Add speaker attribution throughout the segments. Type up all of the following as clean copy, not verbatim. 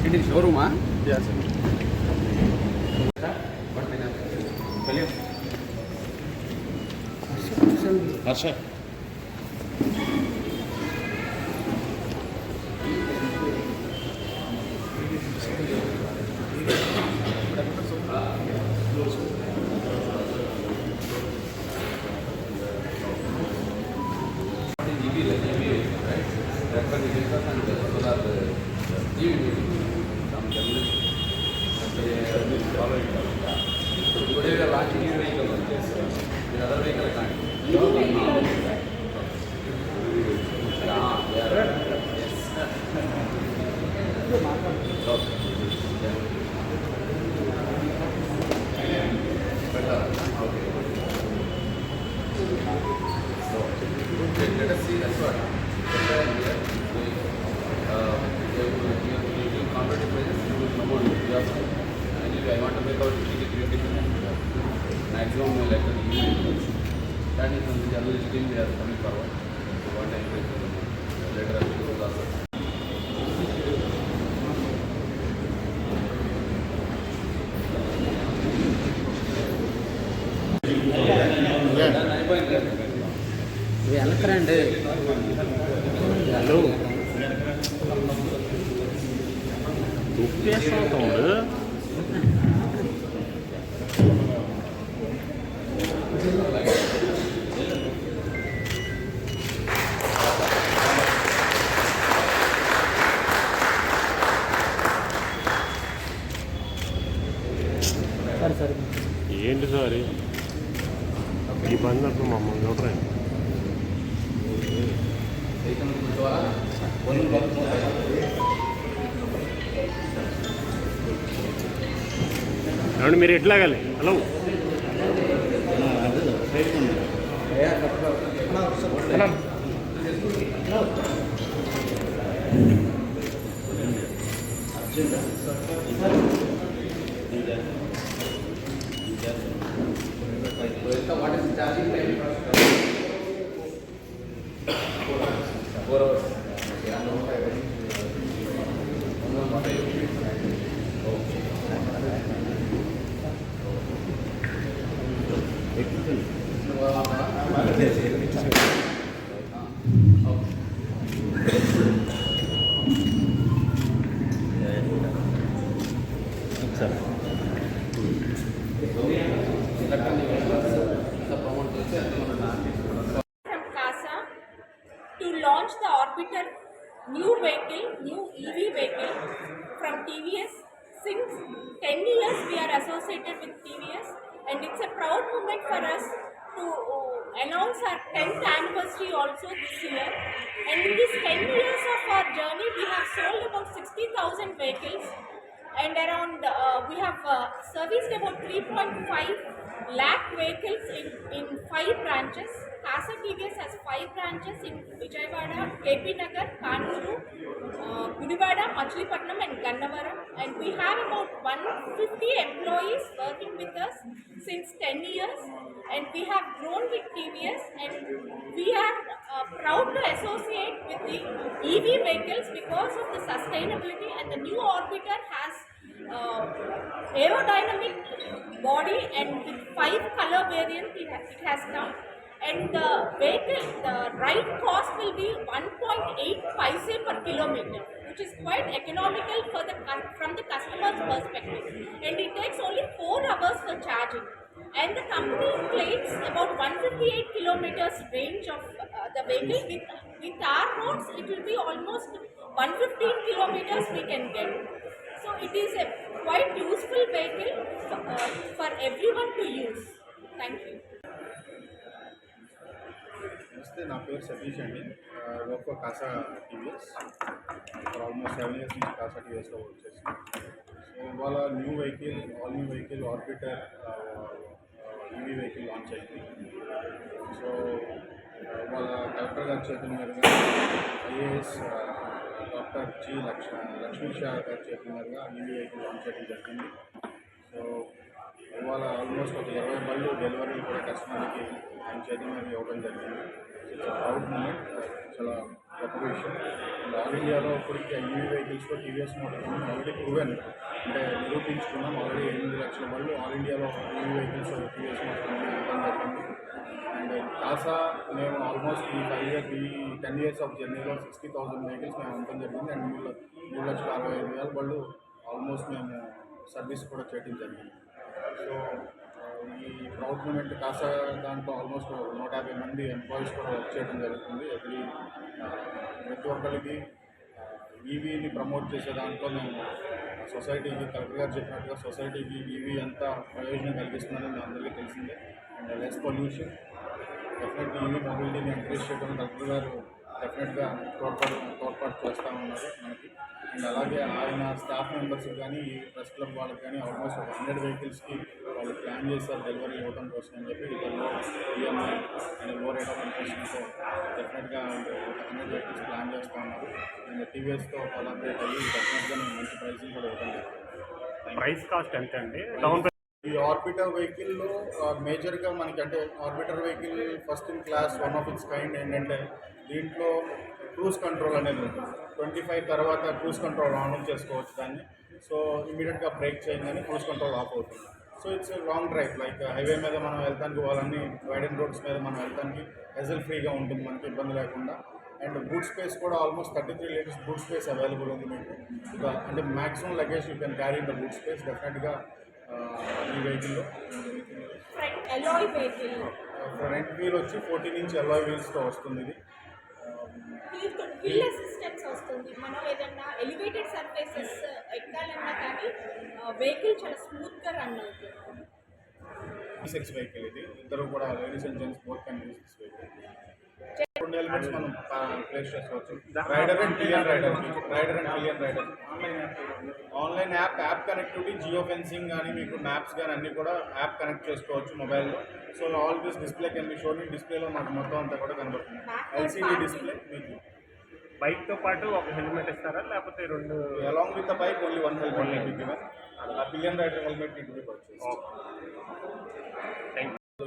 Speaker 1: ఇది షోరూమా? Harsha let us see that's what competitive prices you will know about yourself. Anyway, I want to make out maximum like that is the journalist team they are coming forward. So what I encourage later I will go also.
Speaker 2: వెళ్ళకరండి. Hello దుప్పేస్తాం తమ్ముడు. ఏంటి sir ఈ బండి అట్లా మమ్మల్ని చూడరా? ఏమండి మీరు ఎట్లాగాలి? Hello
Speaker 1: what is the charging time? 4 hours.
Speaker 3: From CASA to launch the Orbiter new vehicle, new EV vehicle from TVS. Since 10 years we are associated with TVS and it's a proud moment for us to announce our 10th anniversary also this year. And in these 10 years of our journey we have sold about 60,000 vehicles and around we have serviced about 3.5 lakh vehicles in 5 branches. CASA TVS has 5 branches in Vijayawada, KP Nagar, Kanuru, Gudivada, Machilipatnam and Gannavaram, and we have about 150 employees working with us since 10 years and we have grown with TVS and we are proud to associate with the EV vehicles because of the sustainability, and the new Orbiter has aerodynamic body and with 5 color variants it has come, and the vehicle, the ride cost will be 1.8 paise per kilometer, which is quite economical from the customer's perspective, and it takes only 4 hours for charging, and the company claims about 158 kilometers range of the vehicle. With our roads it will be almost 115 kilometers we can get. So it is a quite useful vehicle for everyone to use. Thank you.
Speaker 4: నమస్తే, నా పేరు సతీష్ అండి. Work for Kasa TVS for almost 7 years నుంచి కాసా టీవీఎస్లో work చేస్తున్నాను. So ఇవాళ all new vehicle orbiter EV vehicle launch అయింది. So ఇవాళ కలెక్టర్ గారి చేతుల మీదుగా IAS doctor G Lakshmisha గారి చేతుల మీదుగా ఈవీ వెహికల్ లాంచ్ చేయడం జరిగింది. సో ఇవాళ ఇవాళ ఆల్మోస్ట్ ఒక 20 బళ్ళు డెలివరీ కూడా కస్టమర్కి ఆయన చేతి మీద ఇవ్వడం జరిగింది. ఇట్స్ ప్రౌడ్ మూమెంట్, చాలా గొప్ప విషయం. అండ్ ఆల్ ఇండియాలో ఇప్పటికీ ఈవీ వెహికల్స్లో టీవీఎస్ మోటార్ ఆల్రెడీ ప్రూవెన్, అంటే నిరూపించుకున్నాం. ఆల్రెడీ 8 లక్షల బళ్ళు ఆల్ ఇండియాలో ఈవీ వెహికల్స్ టీవీఎస్ మోటార్ ఇవ్వడం జరిగింది. అండ్ కాసా మేము ఆల్మోస్ట్ ఈ 10 years ఆఫ్ జర్నీలో 60,000 వెహికల్స్ మేము అమ్మటం జరిగింది. అండ్ 3,65,000 బళ్ళు ఆల్మోస్ట్ మేము సర్వీస్ కూడా చేయడం జరిగింది. సో ఈ ప్రౌడ్ మూమెంట్ కాసా దాంట్లో ఆల్మోస్ట్ 150 మంది ఎంప్లాయీస్ కూడా వర్క్ చేయడం జరుగుతుంది. ప్రతి ఒక్కరికి ఈవీని ప్రమోట్ చేసే దాంట్లో మేము సొసైటీకి, కలెక్టర్ గారు చెప్పినట్టుగా సొసైటీకి ఈవీ ఎంత ప్రయోజనం కలిగిస్తుందని మీ అందరికీ తెలిసిందే. And less pollution, definitely EV మొబిలిటీని ఎంకరేజ్ చేయడం కలెక్టర్ గారు డెఫినెట్గా తోడ్పాటు చేస్తూ ఉన్నారు మనకి. అండ్ అలాగే ఆయన స్టాఫ్ మెంబర్స్కి కానీ ఈ ప్రెస్ క్లబ్ వాళ్ళకి కానీ ఆల్మోస్ట్ ఒక 100 వెహికల్స్కి వాళ్ళు ప్లాన్ చేస్తారు డెలివరీ ఇవ్వడం కోసం అని చెప్పి. ఇతరులో ఈఎంఐ అండ్ లో రేట్ ఆఫ్ ఇంట్రెస్ట్తో డెఫినెట్గా 100 వెహికల్స్ ప్లాన్ చేస్తూ ఉన్నారు. అండ్ టీవీఎస్తో కొలాబరేట్ అయ్యి డెఫినెట్గా మేము మంచి ప్రైసింగ్ కూడా ఇవ్వడం జరుగుతుంది.
Speaker 2: ప్రైస్ కాస్ట్ ఎంత అండి? డౌన్
Speaker 4: ఈ ఆర్బిటర్ వెహికల్లో మేజర్గా మనకి, అంటే orbiter vehicle first in class, one of its kind. ఏంటంటే దీంట్లో క్రూజ్ కంట్రోల్ అనేది ఉంటుంది. 25 తర్వాత క్రూజ్ కంట్రోల్ ఆన్ చేసుకోవచ్చు దాన్ని. సో ఇమీడియట్గా బ్రేక్ చేయగానే క్రూజ్ కంట్రోల్ ఆఫ్ అవుతుంది. So it's long drive, like highway మీద మనం వెళ్తానికి, వాళ్ళన్నీ వైడెన్ రోడ్స్ మీద మనం వెళ్తానికి హెజల్ ఫ్రీగా ఉంటుంది, మనకి ఇబ్బంది లేకుండా. అండ్ బూట్ స్పేస్ కూడా almost 33 litres boot space available ఉంది మీకు. అంటే maximum luggage you can carry in the boot space డెఫినెట్గా ఈ వెహికల్లో.
Speaker 3: alloy vehicle.
Speaker 4: ఫ్రంట్ వీల్ వచ్చి 14 ఇంచ్ అలాయ్ వీల్స్తో వస్తుంది ఇది.
Speaker 3: వీల్ అసిస్టెన్స్ వస్తుంది. మనం ఏదన్నా ఎలివేటెడ్ సర్ఫేసెస్ ఎక్కాలన్నా కానీ వెహికల్ చాలా స్మూత్గా రన్ అవుతుంది.
Speaker 4: 6 వెహికల్ ఇది. ఇద్దరు కూడా ladies and gents both can use this vehicle. 2 elements మనం ప్లేస్ చేసుకోవచ్చు. Rider and pillion rider, online app connectivity, geo fencing కానీ మీకు మ్యాప్స్ కానీ అన్నీ కూడా యాప్ కనెక్ట్ చేసుకోవచ్చు మొబైల్లో. So all this display can be shown. డిస్ప్లేలో మాకు మొత్తం అంతా కూడా కనబడుతుంది. LCD display. మీకు
Speaker 2: బైక్తో పాటు ఒక హెల్మెట్ ఇస్తారా, లేకపోతే 2?
Speaker 4: Along with the bike only 1 helmet మీకు గివెన్. ఆ పిలియన్ రైడర్ హెల్మెట్ ఇంటికి పర్చేస్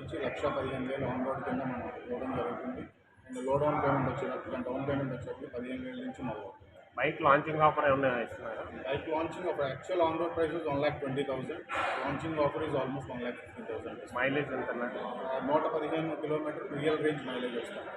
Speaker 4: వచ్చి 1,15,000 ఆన్ రోడ్ కింద మనం ఇవ్వడం జరుగుతుంది. అండ్ లో డౌన్ పేమెంట్ వచ్చేటప్పుడు, డౌన్ పేమెంట్ వచ్చేటప్పుడు 15,000 నుంచి మొదలు.
Speaker 2: బైక్ లాంచింగ్ ఆఫర్ ఏమైనా ఇస్తున్నారా?
Speaker 4: Bike launching offer actual on road price is 1,20,000. Launching offer is almost 1,50,000.
Speaker 2: Mileage ఎంత?
Speaker 4: 115 కిలోమీటర్ రియల్ రేంజ్ మైలేజ్ వస్తుంది.